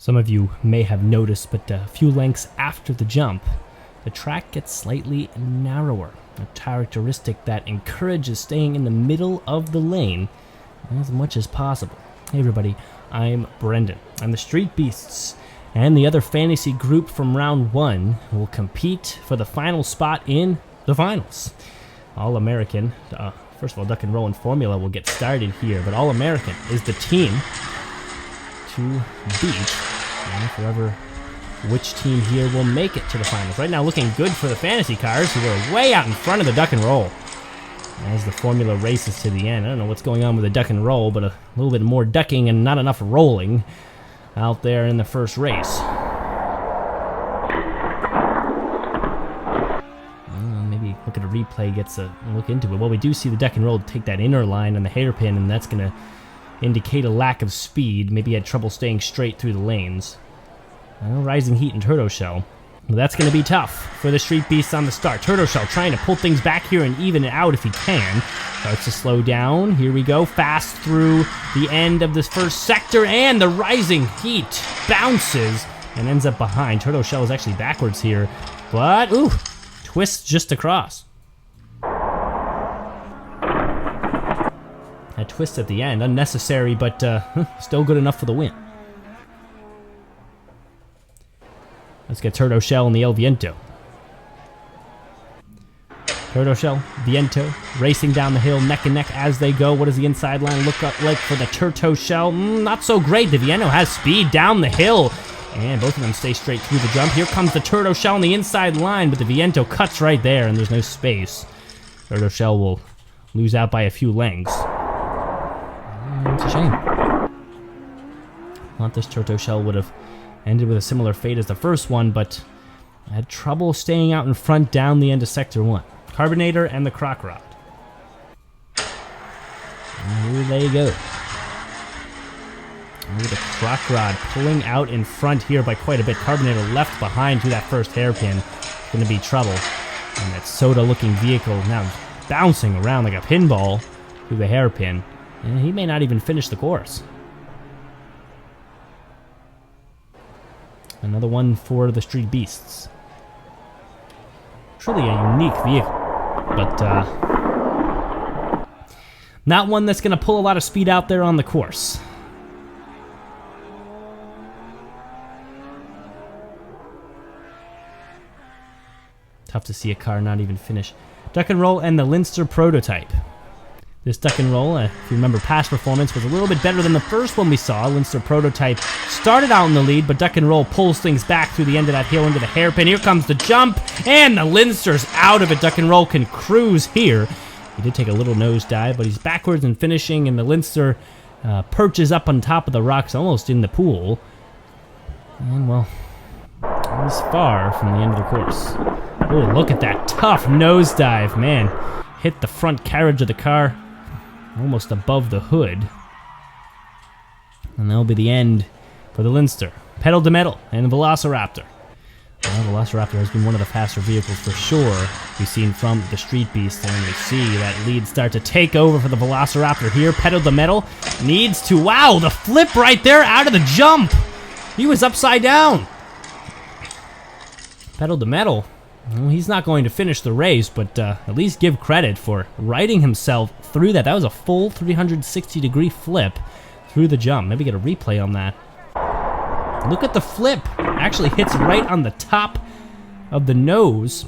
Some of you may have noticed, but a few lengths after the jump, the track gets slightly narrower, a characteristic that encourages staying in the middle of the lane as much as possible. Hey everybody, I'm Brendan. I'm the Street Beasts, and the other fantasy group from round 1 will compete for the final spot in the finals. All-American, first of all, Duck and Roll and Formula will get started here, but All-American is the team to beat, and forever which team here will make it to the finals. Right now looking good for the fantasy cars, who are way out in front of the Duck and Roll as the Formula races to the end. I don't know what's going on with the Duck and Roll, but a little bit more ducking and not enough rolling out there in the first race. Maybe look at a replay, gets a look into it. Well, we do see the Duck and Roll take that inner line on the hairpin, and that's going to indicate a lack of speed. Maybe he had trouble staying straight through the lanes. Rising Heat and Turtle Shell. Well, that's going to be tough for the Street Beasts on the start. Turtle Shell trying to pull things back here and even it out if he can. Starts to slow down. Here we go. Fast through the end of this first sector, and the Rising Heat bounces and ends up behind. Turtle Shell is actually backwards here, but ooh, twists just across. That twist at the end, unnecessary, but still good enough for the win. Let's get Turtle Shell and the El Viento. Turtle Shell, Viento, racing down the hill, neck and neck as they go. What does the inside line look like for the Turtle Shell? Not so great. The Viento has speed down the hill, and both of them stay straight through the jump. Here comes the Turtle Shell on the inside line, but the Viento cuts right there, and there's no space. Turtle Shell will lose out by a few lengths. It's a shame. Thought this Turtle Shell would have ended with a similar fate as the first one, but I had trouble staying out in front down the end of Sector 1. Carbonator and the Croc Rod. And here they go. With the Croc Rod pulling out in front here by quite a bit. Carbonator left behind to that first hairpin. Going to be trouble. And that soda-looking vehicle now bouncing around like a pinball through the hairpin. And he may not even finish the course. Another one for the Street Beasts. Truly a unique vehicle, but not one that's going to pull a lot of speed out there on the course. Tough to see a car not even finish. Duck and Roll and the Linster prototype. This Duck and Roll, if you remember past performance, was a little bit better than the first one we saw. Linster prototype started out in the lead, but Duck and Roll pulls things back through the end of that hill into the hairpin. Here comes the jump, and the Linster's out of it. Duck and Roll can cruise here. He did take a little nosedive, but he's backwards and finishing, and the Linster perches up on top of the rocks, almost in the pool. And, well, he's far from the end of the course. Oh, look at that tough nosedive, man. Hit the front carriage of the car, almost above the hood. And that'll be the end for the Linster. Pedal to Metal and the Velociraptor. Well, the Velociraptor has been one of the faster vehicles for sure we've seen from the Street Beast, and we see that lead start to take over for the Velociraptor here. Pedal to Metal needs to, wow, the flip right there out of the jump. He was upside down. Pedal to Metal. Well, he's not going to finish the race, but at least give credit for riding himself through that. That was a full 360-degree flip through the jump. Maybe get a replay on that. Look at the flip. Actually hits right on the top of the nose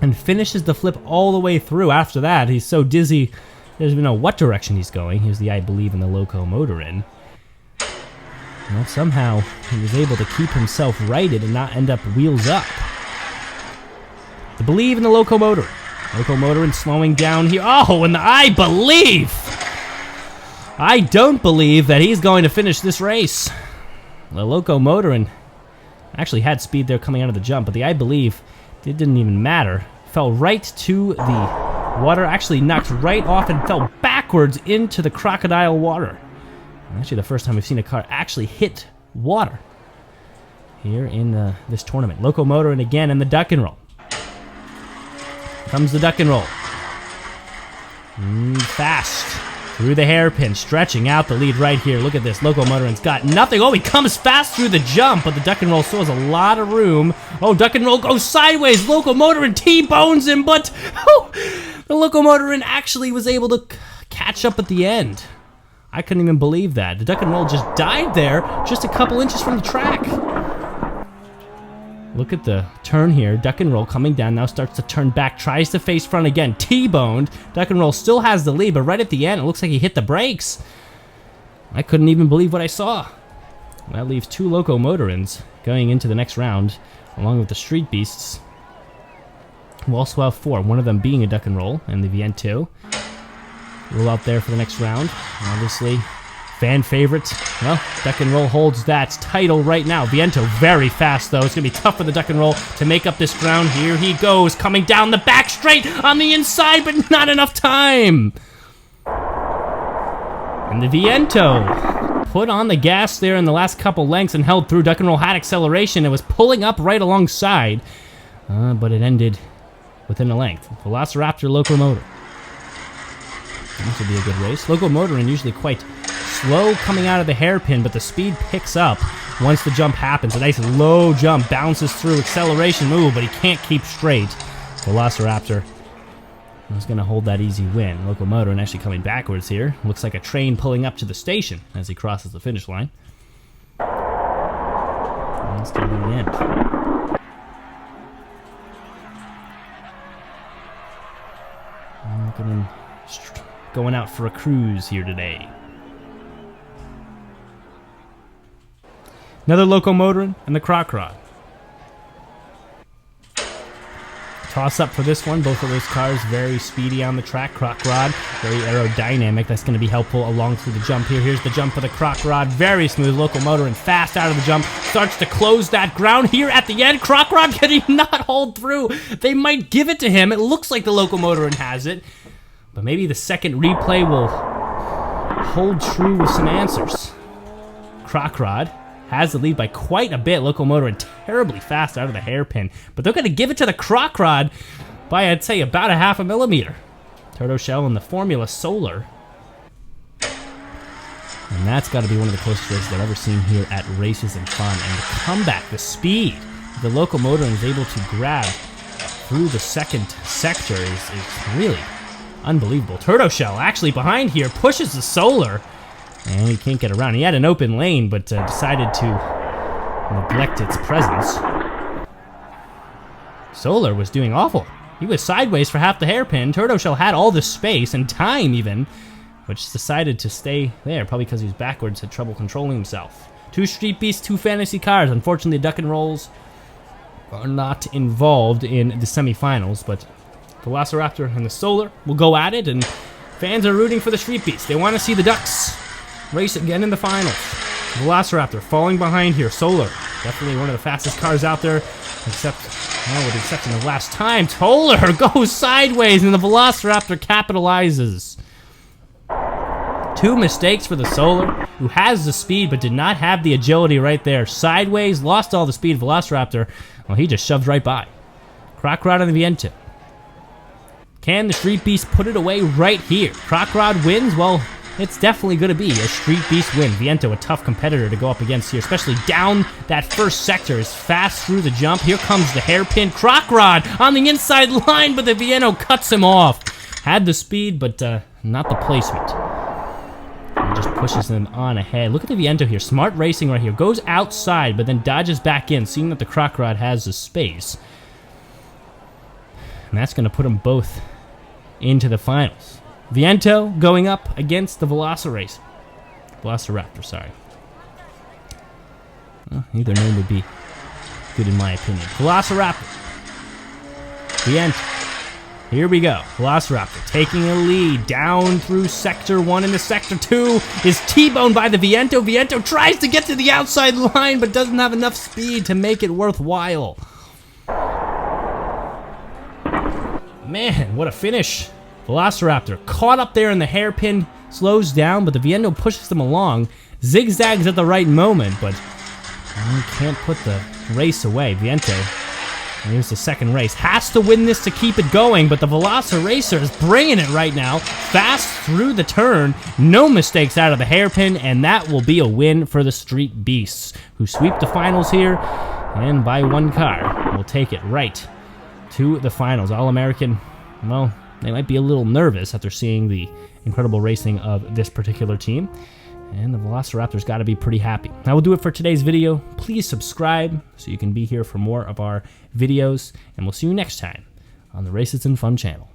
and finishes the flip all the way through. After that, he's so dizzy, he doesn't even know what direction he's going. Here's the I believe in the locomotor in. Well, somehow he was able to keep himself righted and not end up wheels up. To believe in the locomotor. Locomotor and slowing down here. Oh, and the I believe. I don't believe that he's going to finish this race. The locomotor and actually had speed there coming out of the jump, but the I believe it didn't even matter. Fell right to the water, actually knocked right off and fell backwards into the crocodile water. Actually the first time we've seen a car actually hit water here in this tournament. Locomotor and again, and the Duck and Roll. Comes the Duck and Roll. Fast. through the hairpin, stretching out the lead right here. Look at this. Locomotorin's got nothing. Oh, he comes fast through the jump, but the duck and roll still has a lot of room. Oh, duck and roll goes sideways. Locomotorin T-bones him, but the Locomotorin actually was able to catch up at the end. I couldn't even believe that. The duck and roll just died there, just a couple inches from the track. Look at the turn here. Duck and roll coming down, now starts to turn back, tries to face front again. T-boned. Duck and roll still has the lead, but right at the end, it looks like he hit the brakes. I couldn't even believe what I saw. That leaves 2 Locomotorins going into the next round, along with the Street Beasts. We'll also have 4, one of them being a duck and roll, and the Viento. Roll out there for the next round. Obviously, fan favorite. Well, duck and roll holds that title right now. Viento very fast, though. It's going to be tough for the duck and roll to make up this ground. Here he goes, coming down the back straight on the inside, but not enough time. And the Viento put on the gas there in the last couple lengths and held through. Duck and roll had acceleration. It was pulling up right alongside, but it ended within a length. Velociraptor Locomotor. This will be a good race. Locomotorin usually quite slow coming out of the hairpin, but the speed picks up once the jump happens. A nice low jump, bounces through, acceleration move, but he can't keep straight. Velociraptor is going to hold that easy win. Locomotorin actually coming backwards here. Looks like a train pulling up to the station as he crosses the finish line. And still in the end. Going out for a cruise here today. Another Locomotorin and the Croc Rod. Toss up for this one. Both of those cars very speedy on the track. Croc Rod, very aerodynamic. That's going to be helpful along through the jump here. Here's the jump for the Croc Rod. Very smooth. Locomotorin fast out of the jump. Starts to close that ground here at the end. Croc Rod, can he not hold through? They might give it to him. It looks like the Locomotorin has it. But maybe the second replay will hold true with some answers. Croc Rod has the lead by quite a bit. Locomotorin terribly fast out of the hairpin. But they're going to give it to the Croc Rod by, I'd say, about a half a millimeter. Turtle Shell and the Formula Solar. And that's got to be one of the closest races I've ever seen here at Races and Fun. And the comeback, the speed the Locomotorin is able to grab through the second sector is really unbelievable. Turtle Shell actually behind here pushes the Solar, and he can't get around. He had an open lane, but decided to neglect its presence. Solar was doing awful. He was sideways for half the hairpin. Turtle Shell had all the space and time even, but just decided to stay there, probably because he was backwards, had trouble controlling himself. 2 Street Beasts, 2 Fantasy cars. Unfortunately, Duck and Rolls are not involved in the semifinals, but Velociraptor and the Solar will go at it, and fans are rooting for the Street Beasts. They want to see the Ducks race again in the finals. Velociraptor falling behind here. Solar, definitely one of the fastest cars out there, except, well, with the exception of last time. Solar goes sideways, and the Velociraptor capitalizes. 2 mistakes for the Solar, who has the speed but did not have the agility right there. Sideways, lost all the speed. Velociraptor, well, he just shoved right by. Croc Rod on the Viento. Can the Street Beast put it away right here? Croc Rod wins? Well, it's definitely going to be a Street Beast win. Viento, a tough competitor to go up against here, especially down that first sector. Is fast through the jump. Here comes the hairpin. Croc Rod on the inside line, but the Viento cuts him off. Had the speed, but not the placement. And just pushes them on ahead. Look at the Viento here. Smart racing right here. Goes outside, but then dodges back in, seeing that the Croc Rod has the space. And that's going to put them both into the finals. Viento going up against the Velociraptor, sorry. Well, either name would be good in my opinion. Velociraptor. Viento. Here we go. Velociraptor taking a lead down through Sector 1 into Sector 2. Is T-boned by the Viento. Viento tries to get to the outside line, but doesn't have enough speed to make it worthwhile. Man, what a finish. Velociraptor caught up there in the hairpin, slows down, but the Viento pushes them along, zigzags at the right moment, but can't put the race away. Viento Here's the second race. Has to win this to keep it going, but the Velociracer is bringing it right now. Fast through the turn. No mistakes out of the hairpin, and that will be a win for the Street Beasts, who sweep the finals here, and by one car will take it right to the finals. All-American, well, they might be a little nervous after seeing the incredible racing of this particular team. And the Velociraptor's got to be pretty happy. That will do it for today's video. Please subscribe so you can be here for more of our videos. And we'll see you next time on the Races and Fun channel.